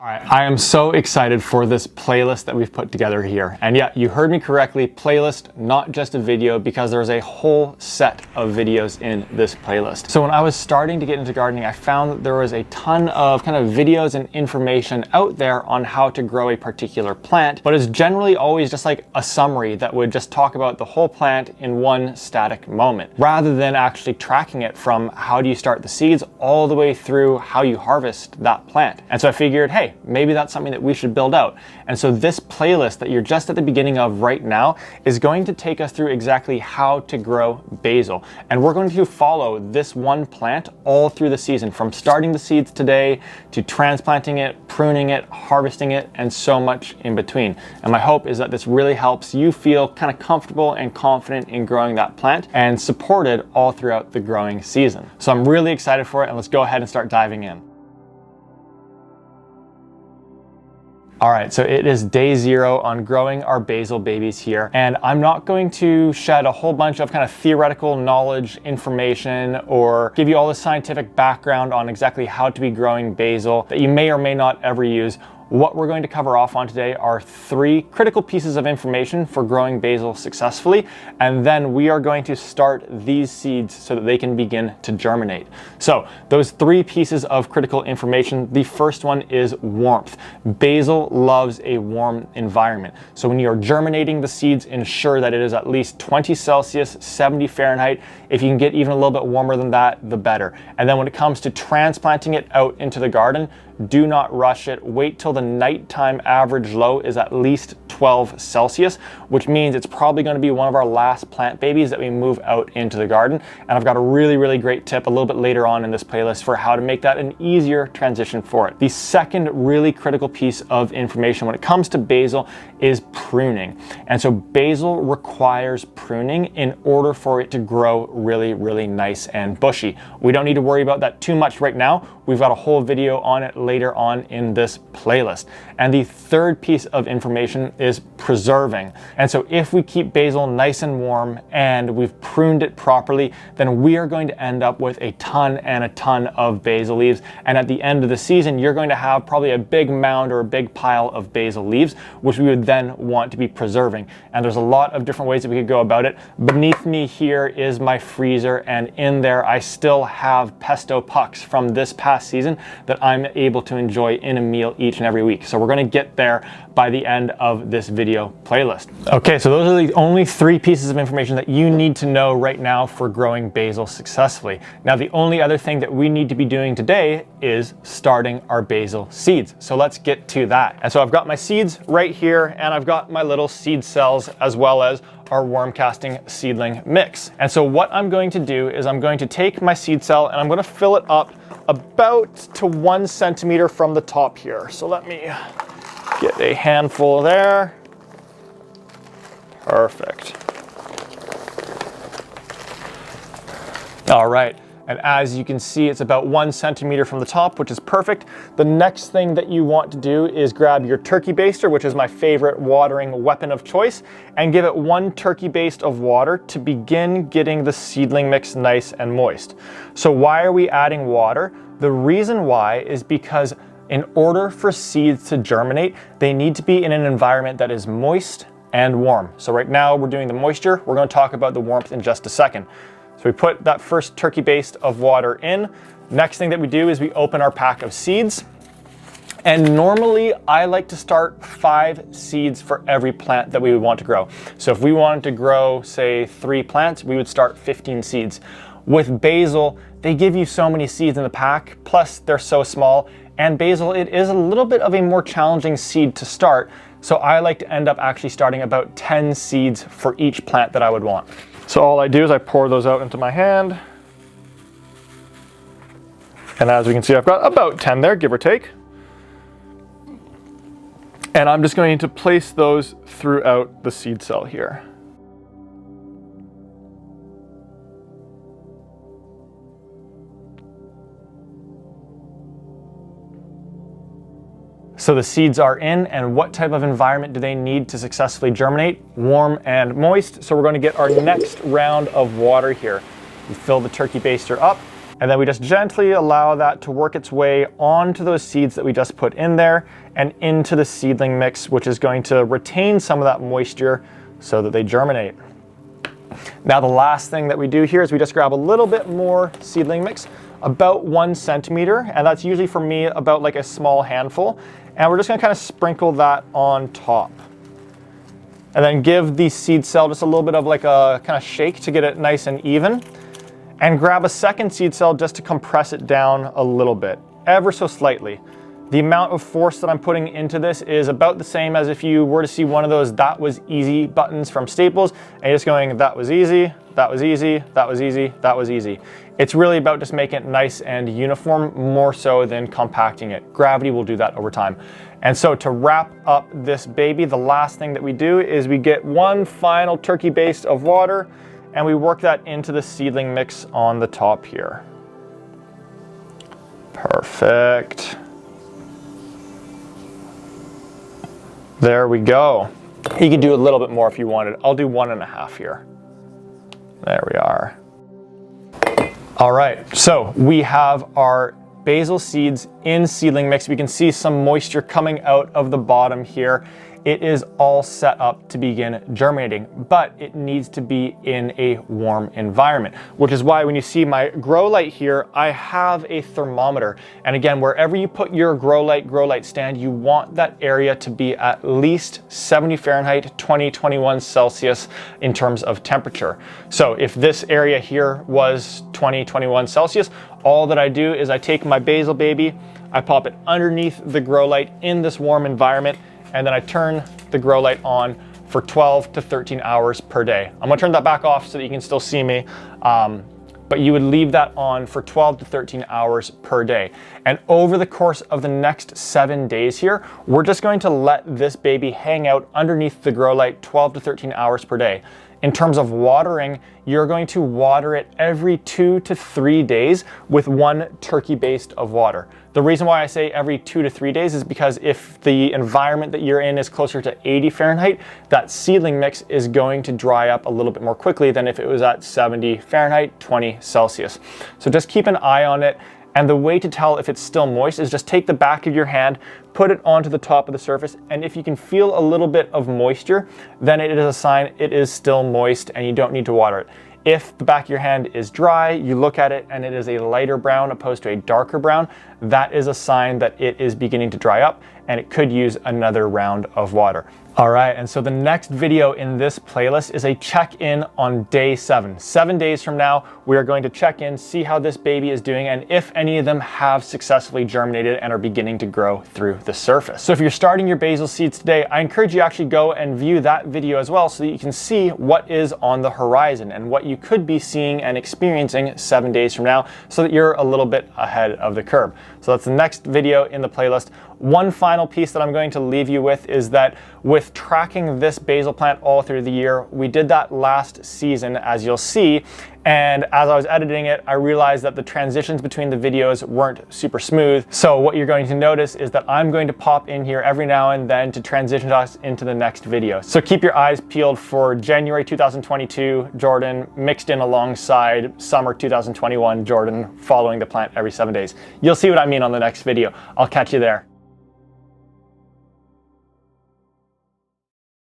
All right, I am so excited for this playlist that we've put together here. And yeah, you heard me correctly, playlist, not just a video, because there's a whole set of videos in this playlist. So when I was starting to get into gardening, I found that there was a ton of kind of videos and information out there on how to grow a particular plant, but it's generally always just like a summary that would just talk about the whole plant in one static moment, rather than actually tracking it from how do you start the seeds all the way through how you harvest that plant. And so I figured, hey, maybe that's something that we should build out. And so this playlist that you're just at the beginning of right now is going to take us through exactly how to grow basil. And we're going to follow this one plant all through the season, from starting the seeds today to transplanting it, pruning it, harvesting it, and so much in between. And my hope is that this really helps you feel kind of comfortable and confident in growing that plant and supported all throughout the growing season. So I'm really excited for it, and let's go ahead and start diving in. All right, so it is day 0 on growing our basil babies here, and I'm not going to shed a whole bunch of kind of theoretical knowledge, information, or give you all the scientific background on exactly how to be growing basil that you may or may not ever use. What we're going to cover off on today are 3 critical pieces of information for growing basil successfully, and then we are going to start these seeds so that they can begin to germinate. So those 3 pieces of critical information, the first one is warmth. Basil loves a warm environment. So when you're germinating the seeds, ensure that it is at least 20 Celsius, 70 Fahrenheit. If you can get even a little bit warmer than that, the better. And then when it comes to transplanting it out into the garden, do not rush it. Wait till the nighttime average low is at least 12 Celsius, which means it's probably going to be one of our last plant babies that we move out into the garden. And I've got a really great tip a little bit later on in this playlist for how to make that an easier transition for it. The second really critical piece of information when it comes to basil is pruning. And so basil requires pruning in order for it to grow really nice and bushy. We don't need to worry about that too much right now. We've got a whole video on it later on in this playlist. And the third piece of information is preserving. And so if we keep basil nice and warm and we've pruned it properly, then we are going to end up with a ton and a ton of basil leaves. And at the end of the season, you're going to have probably a big mound or a big pile of basil leaves, which we would then want to be preserving. And there's a lot of different ways that we could go about it. Beneath me here is my freezer, and in there I still have pesto pucks from this past season that I'm able to enjoy in a meal each and every week. So we're going to get there by the end of this video playlist. Okay, so those are the only 3 pieces of information that you need to know right now for growing basil successfully. Now, the only other thing that we need to be doing today is starting our basil seeds. So let's get to that. And so I've got my seeds right here, and I've got my little seed cells as well as our worm casting seedling mix. And so what I'm going to do is I'm going to take my seed cell and I'm going to fill it up about to 1 centimeter from the top here. So let me get a handful there. Perfect. All right. And as you can see, it's about 1 centimeter from the top, which is perfect. The next thing that you want to do is grab your turkey baster, which is my favorite watering weapon of choice, and give it 1 turkey baste of water to begin getting the seedling mix nice and moist. So why are we adding water? The reason why is because in order for seeds to germinate, they need to be in an environment that is moist and warm. So right now we're doing the moisture. We're going to talk about the warmth in just a second. So we put that first turkey baste of water in. Next thing that we do is we open our pack of seeds. And normally I like to start 5 seeds for every plant that we would want to grow. So if we wanted to grow, say, 3 plants, we would start 15 seeds. With basil, they give you so many seeds in the pack, plus they're so small. And basil, it is a little bit of a more challenging seed to start. So I like to end up actually starting about 10 seeds for each plant that I would want. So all I do is I pour those out into my hand. And as we can see, I've got about 10 there, give or take. And I'm just going to place those throughout the seed cell here. So the seeds are in, and what type of environment do they need to successfully germinate? Warm and moist. So we're going to get our next round of water here. We fill the turkey baster up, And then we just gently allow that to work its way onto those seeds that we just put in there and into the seedling mix, which is going to retain some of that moisture so that they germinate. Now the last thing that we do here is we just grab a little bit more seedling mix, about 1 centimeter, and that's usually for me about like a small handful. And we're just gonna kind of sprinkle that on top. And then give the seed cell just a little bit of like a kind of shake to get it nice and even. And grab a second seed cell just to compress it down a little bit, ever so slightly. The amount of force that I'm putting into this is about the same as if you were to see one of those "that was easy" buttons from Staples, and you're just going, that was easy, that was easy, that was easy, that was easy. It's really about just making it nice and uniform, more so than compacting it. Gravity will do that over time. And so to wrap up this baby, the last thing that we do is we get one final turkey baste of water, and we work that into the seedling mix on the top here. Perfect. There we go. You could do a little bit more if you wanted. I'll do 1.5 here. There we are. All right, so we have our basil seeds in seedling mix. We can see some moisture coming out of the bottom here. It is all set up to begin germinating, but it needs to be in a warm environment, which is why when you see my grow light here, I have a thermometer. And again, wherever you put your grow light stand, you want that area to be at least 70 Fahrenheit, 21 Celsius in terms of temperature. So if this area here was 21 Celsius, all that I do is I take my basil baby, I pop it underneath the grow light in this warm environment, and then I turn the grow light on for 12 to 13 hours per day. I'm gonna turn that back off so that you can still see me, but you would leave that on for 12 to 13 hours per day. And over the course of the next 7 days here, we're just going to let this baby hang out underneath the grow light 12 to 13 hours per day. In terms of watering, you're going to water it every 2 to 3 days with 1 turkey baste of water. The reason why I say every 2 to 3 days is because if the environment that you're in is closer to 80 Fahrenheit, that seedling mix is going to dry up a little bit more quickly than if it was at 70 Fahrenheit, 20 Celsius. So just keep an eye on it. And the way to tell if it's still moist is just take the back of your hand, put it onto the top of the surface, and if you can feel a little bit of moisture, then it is a sign it is still moist and you don't need to water it. If the back of your hand is dry, you look at it and it is a lighter brown opposed to a darker brown, that is a sign that it is beginning to dry up and it could use another round of water. All right, and so the next video in this playlist is a check-in on day 7. 7 days from now, we are going to check in, see how this baby is doing, and if any of them have successfully germinated and are beginning to grow through the surface. So if you're starting your basil seeds today, I encourage you actually go and view that video as well so that you can see what is on the horizon and what you could be seeing and experiencing 7 days from now so that you're a little bit ahead of the curve. So that's the next video in the playlist. One final piece that I'm going to leave you with is that with tracking this basil plant all through the year, we did that last season, as you'll see, and as I was editing it, I realized that the transitions between the videos weren't super smooth. So what you're going to notice is that I'm going to pop in here every now and then to transition us into the next video. So keep your eyes peeled for January 2022 Jordan mixed in alongside summer 2021 Jordan following the plant every 7 days. You'll see what I mean on the next video. I'll catch you there.